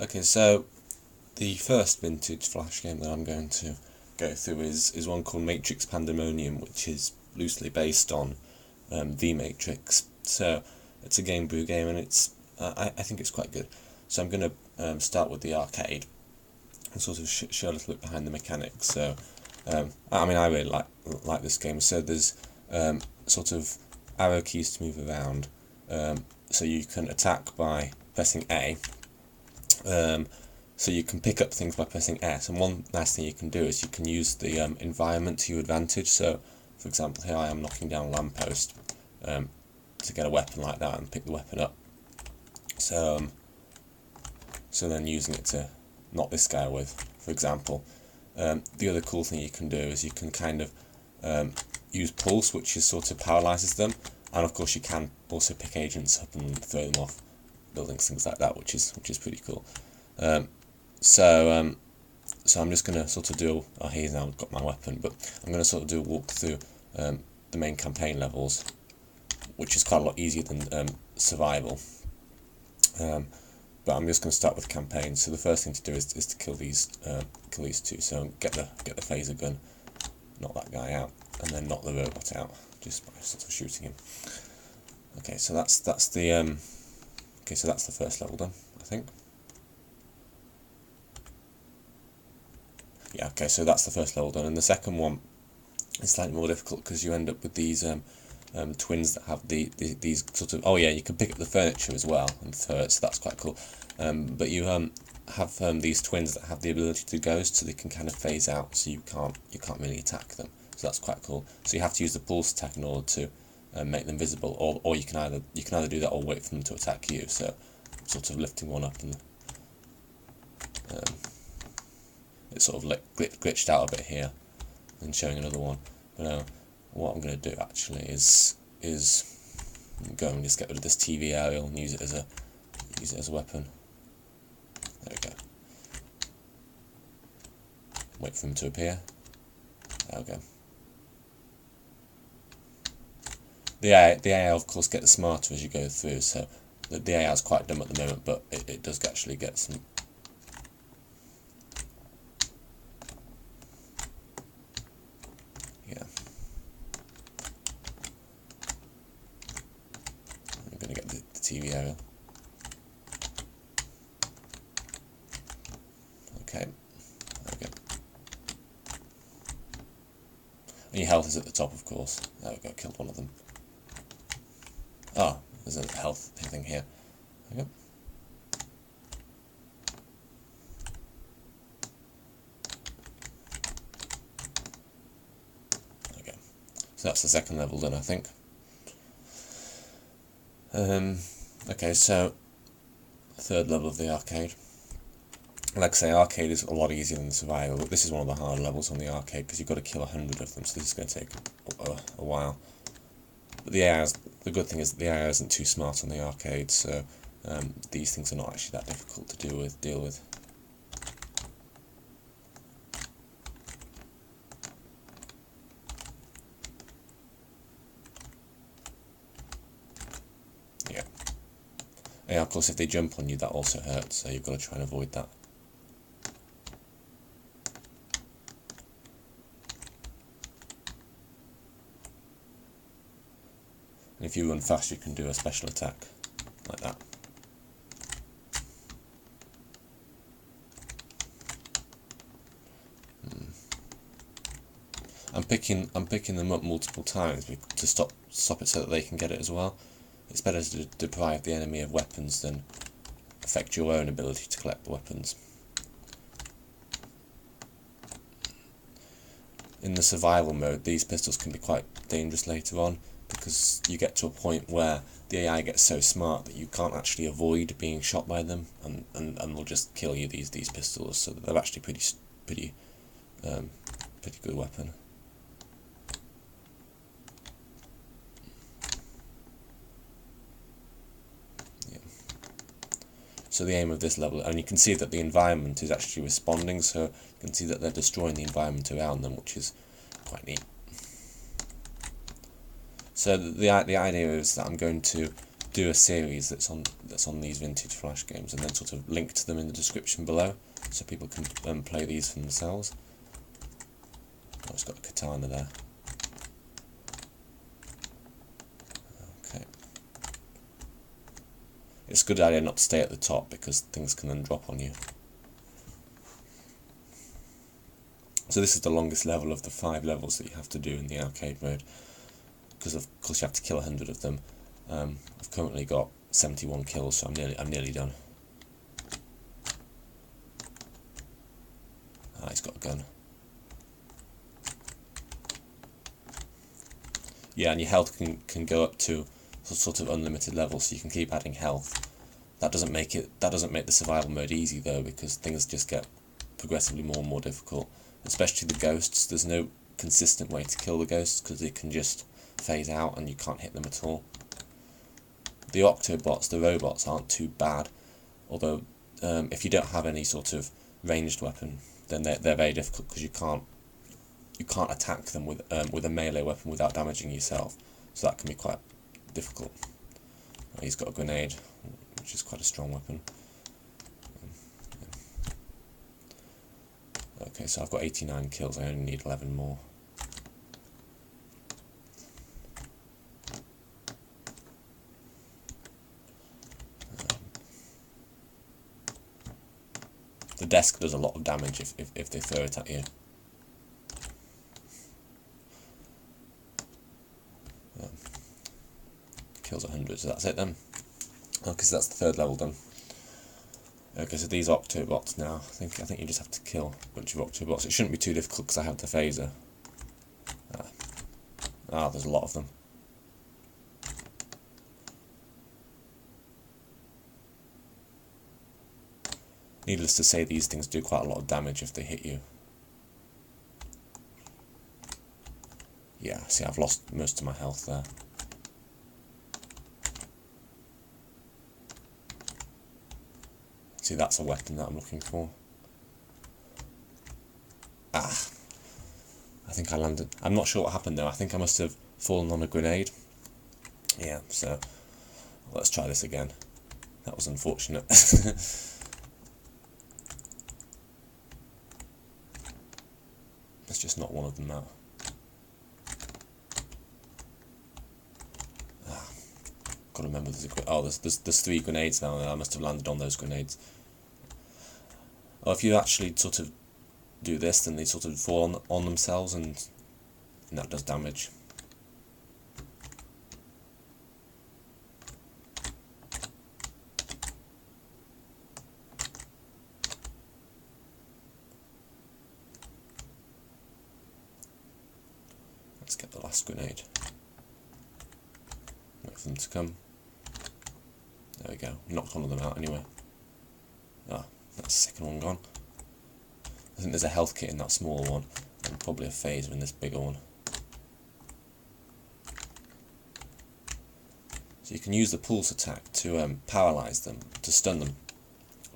Okay, so the first vintage Flash game that I'm going to go through is one called Matrix Pandemonium, which is loosely based on The Matrix. So it's a Game Brew game, and I think it's quite good. So I'm going to start with the arcade and sort of show a little bit behind the mechanics. So I mean, I really like this game. So there's sort of arrow keys to move around. So you can attack by pressing A. So you can pick up things by pressing S, and one nice thing you can do is you can use the environment to your advantage. So, for example, here I am knocking down a lamppost to get a weapon like that and pick the weapon up. So then using it to knock this guy with, for example. The other cool thing you can do is you can kind of use pulse, which is sort of paralyzes them, and of course you can also pick agents up and throw them off buildings, things like that, which is pretty cool. So I'm just going to sort of do, here's now got my weapon, but I'm going to sort of do a walk through the main campaign levels, which is quite a lot easier than survival. But I'm just going to start with campaign. So the first thing to do is to kill these two. So get the phaser gun, knock that guy out, and then knock the robot out just by sort of shooting him. Okay, so that's the first level done, I think. Yeah, okay, so that's the first level done, and the second one is slightly more difficult because you end up with these twins that have these sort of, you can pick up the furniture as well and throw it, so that's quite cool. But you have these twins that have the ability to ghost, so they can kind of phase out, so you can't really attack them. So that's quite cool. So you have to use the pulse attack in order to make them visible, or you can either do that or wait for them to attack you. So sort of lifting one up and it's sort of glitched out a bit here and showing another one. But what I'm going to do actually is go and just get rid of this TV aerial and use it as a weapon. There we go. Wait for him to appear. There we go. The AI of course gets smarter as you go through, so the AI is quite dumb at the moment, but it does actually get some. Yeah. I'm going to get the TV aerial. Okay. Okay. And your health is at the top, of course. There we go, killed one of them. Oh, there's a health thing here. There we go. Okay. So that's the second level done, I think. Okay, so third level of the arcade. Like I say, arcade is a lot easier than the survival, but this is one of the harder levels on the arcade because you've got to kill 100 of them, so this is going to take a while. But the good thing is that the AI isn't too smart on the arcade, so these things are not actually that difficult to deal with. Yeah. Yeah, of course, if they jump on you, that also hurts, so you've got to try and avoid that. And if you run fast, you can do a special attack, like that. I'm picking them up multiple times to stop it so that they can get it as well. It's better to deprive the enemy of weapons than affect your own ability to collect the weapons. In the survival mode, these pistols can be quite dangerous later on, because you get to a point where the AI gets so smart that you can't actually avoid being shot by them, and they'll just kill you, these pistols, so they're actually pretty good weapon. Yeah. So the aim of this level, and you can see that the environment is actually responding, so you can see that they're destroying the environment around them, which is quite neat. So the idea is that I'm going to do a series that's on these vintage Flash games, and then sort of link to them in the description below, so people can play these for themselves. Oh, it's got a katana there. Okay. It's a good idea not to stay at the top because things can then drop on you. So this is the longest level of the 5 levels that you have to do in the arcade mode, because of course you have to kill 100 of them. I've currently got 71 kills, so I'm nearly done. Ah, he's got a gun. Yeah, and your health can go up to sort of unlimited levels, so you can keep adding health. That doesn't make the survival mode easy though, because things just get progressively more and more difficult. Especially the ghosts. There's no consistent way to kill the ghosts because they can just phase out and you can't hit them at all. The Octobots, the robots, aren't too bad, although if you don't have any sort of ranged weapon, then they're very difficult because you can't attack them with a melee weapon without damaging yourself. So that can be quite difficult. He's got a grenade, which is quite a strong weapon. Okay, so I've got 89 kills, I only need 11 more. The desk does a lot of damage if they throw it at you. Kills 100, so that's it then. Okay, so that's the 3rd level done. Okay, so these Octobots now. I think you just have to kill a bunch of Octobots. It shouldn't be too difficult because I have the phaser. There's a lot of them. Needless to say, these things do quite a lot of damage if they hit you. Yeah, see, I've lost most of my health there. See, that's a weapon that I'm looking for. I think I landed. I'm not sure what happened though. I think I must have fallen on a grenade. Yeah, so let's try this again. That was unfortunate. It's just not one of them now. Gotta remember there's 3 grenades now, and I must have landed on those grenades. Oh, if you actually sort of do this, then they sort of fall on themselves, and that does damage. Let's get the last grenade. Wait for them to come. There we go. Knocked one of them out anyway. Ah, that's the second one gone. I think there's a health kit in that smaller one, and probably a phaser in this bigger one. So you can use the pulse attack to paralyze them, to stun them.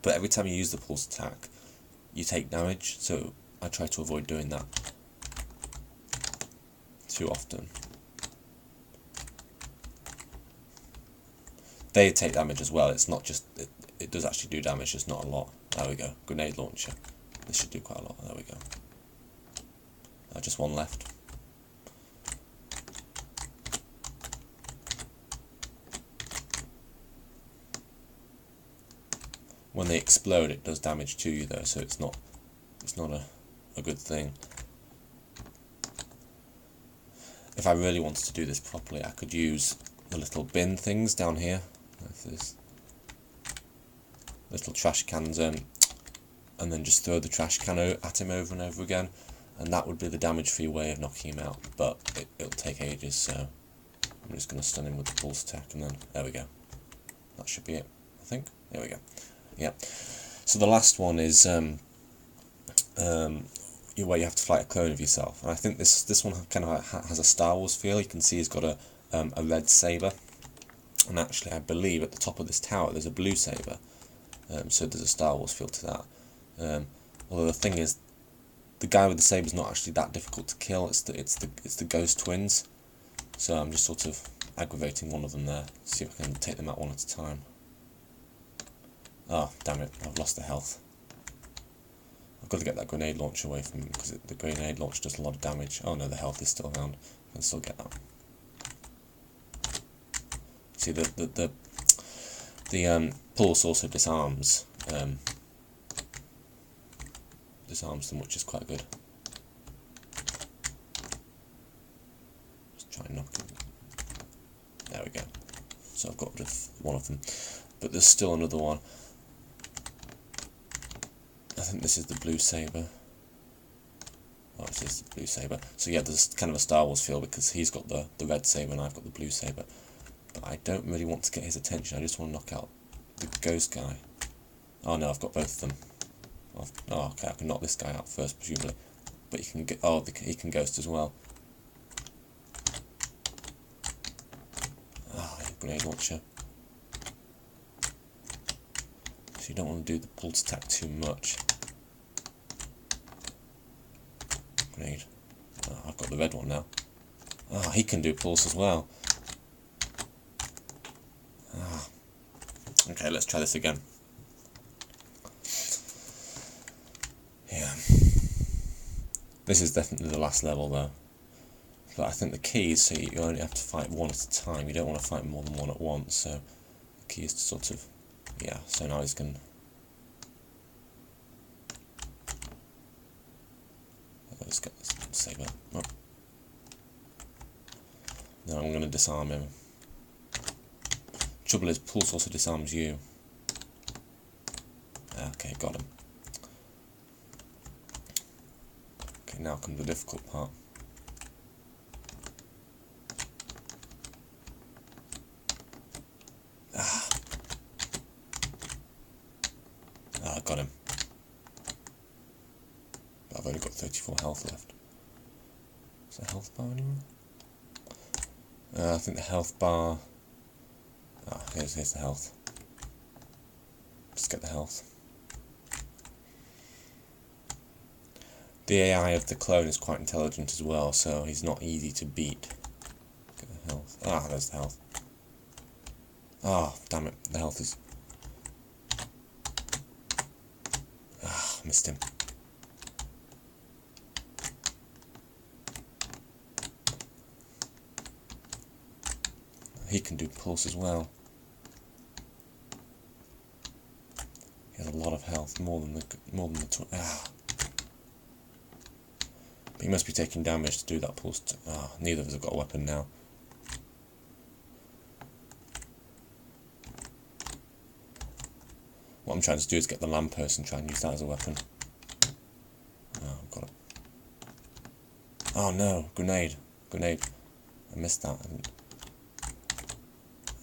But every time you use the pulse attack, you take damage, so I try to avoid doing that too often. They take damage as well. It's not just it does actually do damage, just not a lot. There we go. Grenade launcher. This should do quite a lot. There we go. Just one left. When they explode, it does damage to you though, so it's not a good thing. If I really wanted to do this properly, I could use the little bin things down here. This little trash cans, and then just throw the trash can at him over and over again, and that would be the damage-free way of knocking him out. But it'll take ages, so I'm just going to stun him with the pulse attack, and then there we go. That should be it, I think. There we go. Yeah. So the last one is where you have to fight a clone of yourself, and I think this one kind of has a Star Wars feel. You can see he's got a red saber, and actually I believe at the top of this tower there's a blue saber, so there's a Star Wars feel to that. Although the thing is, the guy with the saber is not actually that difficult to kill. It's the ghost twins, so I'm just sort of aggravating one of them there. See if I can take them out one at a time. Oh, damn it, I've lost the health. I've got to get that grenade launcher away from him, because the grenade launcher does a lot of damage. Oh no, the health is still around. I can still get that. See, the pulse also disarms them, which is quite good. Just try and knock him. There we go. So I've got rid of one of them, but there's still another one. I think this is the blue saber. Oh, it is the blue saber. So yeah, there's kind of a Star Wars feel, because he's got the red saber and I've got the blue saber. But I don't really want to get his attention. I just want to knock out the ghost guy. Oh no, I've got both of them. Oh, okay, I can knock this guy out first, presumably. But he can get. Oh, he can ghost as well. Ah, grenade launcher. So you don't want to do the pulse attack too much. Grenade. Oh, I've got the red one now. Ah, he can do pulse as well. Ah. Okay, let's try this again. Yeah. This is definitely the last level though. But I think the key is so you only have to fight one at a time. You don't want to fight more than one at once. So the key is to sort of, yeah. So now he's going. Let's get this saber. Oh. Now I'm going to disarm him. Trouble is, pulse also disarms you. Okay, got him. Okay, now comes the difficult part. I got him. But I've only got 34 health left. Is there a health bar anywhere? I think the health bar... Ah, here's the health. Just get the health. The AI of the clone is quite intelligent as well, so he's not easy to beat. Get the health. Ah, there's the health. Ah, damn it, the health is... Ah, missed him. He can do pulse as well. He has a lot of health, more than the ah. But he must be taking damage to do that pulse. Ah, neither of us have got a weapon now. What I'm trying to do is get the lamppost and try and use that as a weapon. Oh, I've got it. Oh no, grenade. Grenade. I missed that.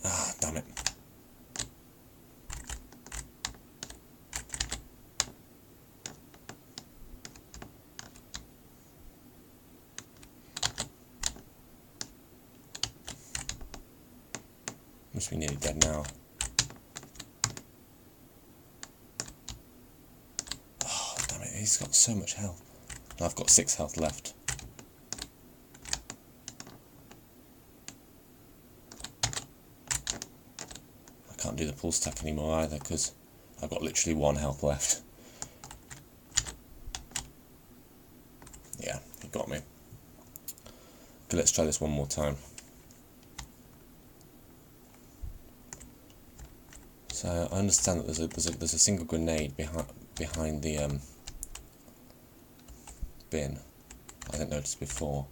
Ah, damn it. Must be nearly dead now. Oh, damn it, he's got so much health. And I've got 6 health left. I can't do the pulse attack anymore either, because I've got literally 1 health left. Yeah, he got me. Okay, let's try this one more time. So I understand that there's a single grenade behind the bin. I didn't notice before.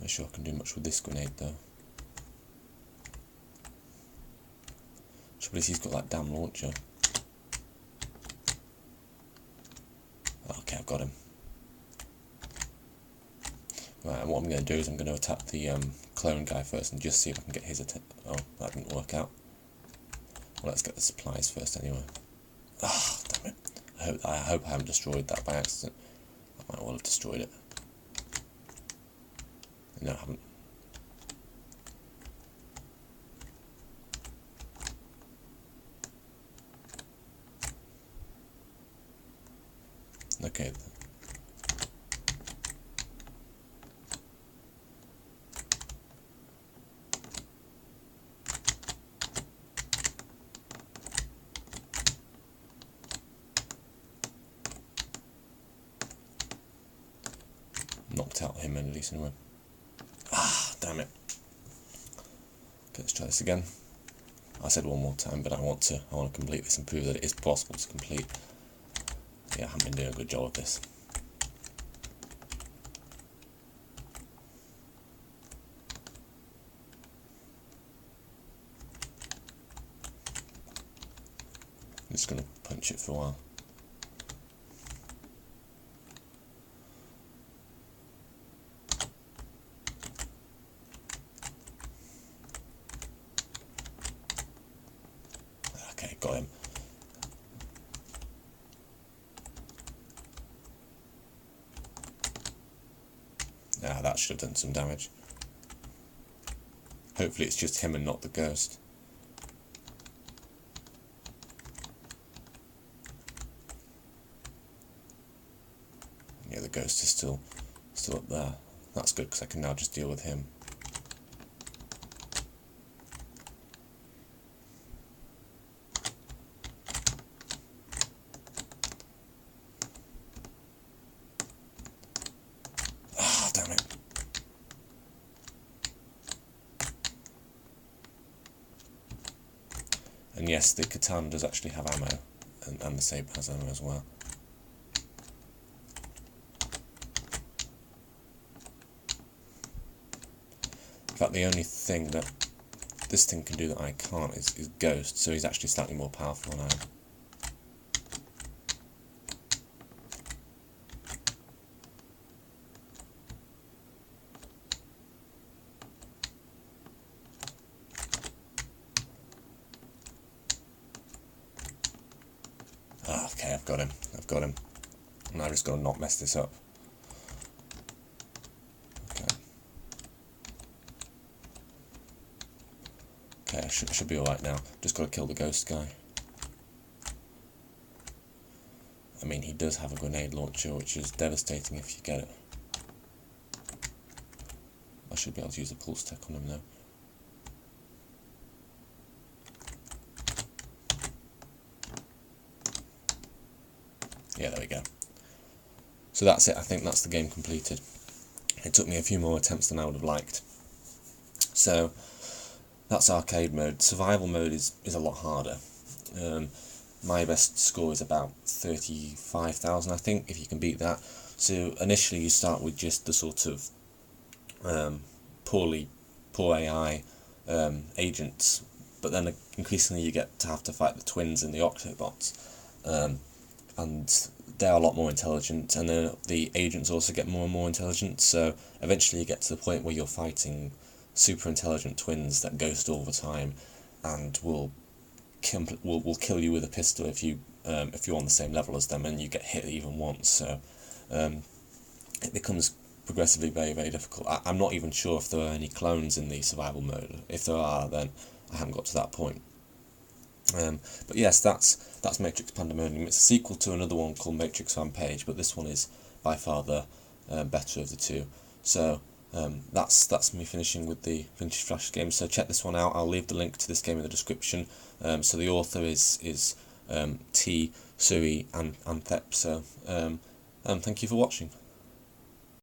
Not sure I can do much with this grenade though. Trouble is, he's got that damn launcher. Okay, I've got him. Right, and what I'm going to do is I'm going to attack the clone guy first and just see if I can get his attention. Oh, that didn't work out. Well, let's get the supplies first anyway. Ah, damn it. I hope I haven't destroyed that by accident. I might well have destroyed it. No, I haven't. Okay. knocked out him in a decent way. Ah, damn it. Okay, let's try this again. I said one more time, but I want to complete this and prove that it is possible to complete. Yeah, I haven't been doing a good job of this. I'm just going to punch it for a while. Okay, got him. Ah, that should have done some damage. Hopefully it's just him and not the ghost. Yeah, the ghost is still up there. That's good because I can now just deal with him. Ah, damn it. And yes, the katana does actually have ammo, and the saber has ammo as well. In fact, the only thing that this thing can do that I can't is ghost, so he's actually slightly more powerful than I am. Ah, okay, I've got him. And I just got to not mess this up. Okay, I should be alright now. Just got to kill the ghost guy. I mean, he does have a grenade launcher, which is devastating if you get it. I should be able to use a pulse tech on him though. Yeah, there we go. So that's it. I think that's the game completed. It took me a few more attempts than I would have liked. So that's arcade mode. Survival mode is a lot harder. My best score is about 35,000, I think, if you can beat that. So initially you start with just the sort of poor AI agents, but then increasingly you get to have to fight the twins and the Octobots, and they're a lot more intelligent, and then the agents also get more and more intelligent, so eventually you get to the point where you're fighting super intelligent twins that ghost all the time and will kill you with a pistol if you're on the same level as them and you get hit even once. So it becomes progressively very, very difficult. I'm not even sure if there are any clones in the survival mode. If there are, then I haven't got to that point. But yes, that's Matrix Pandemonium. It's a sequel to another one called Matrix Rampage, but this one is by far the better of the two. So that's me finishing with the Vintage Flash game. So check this one out. I'll leave the link to this game in the description. So the author is T. Suri Anthep. So thank you for watching.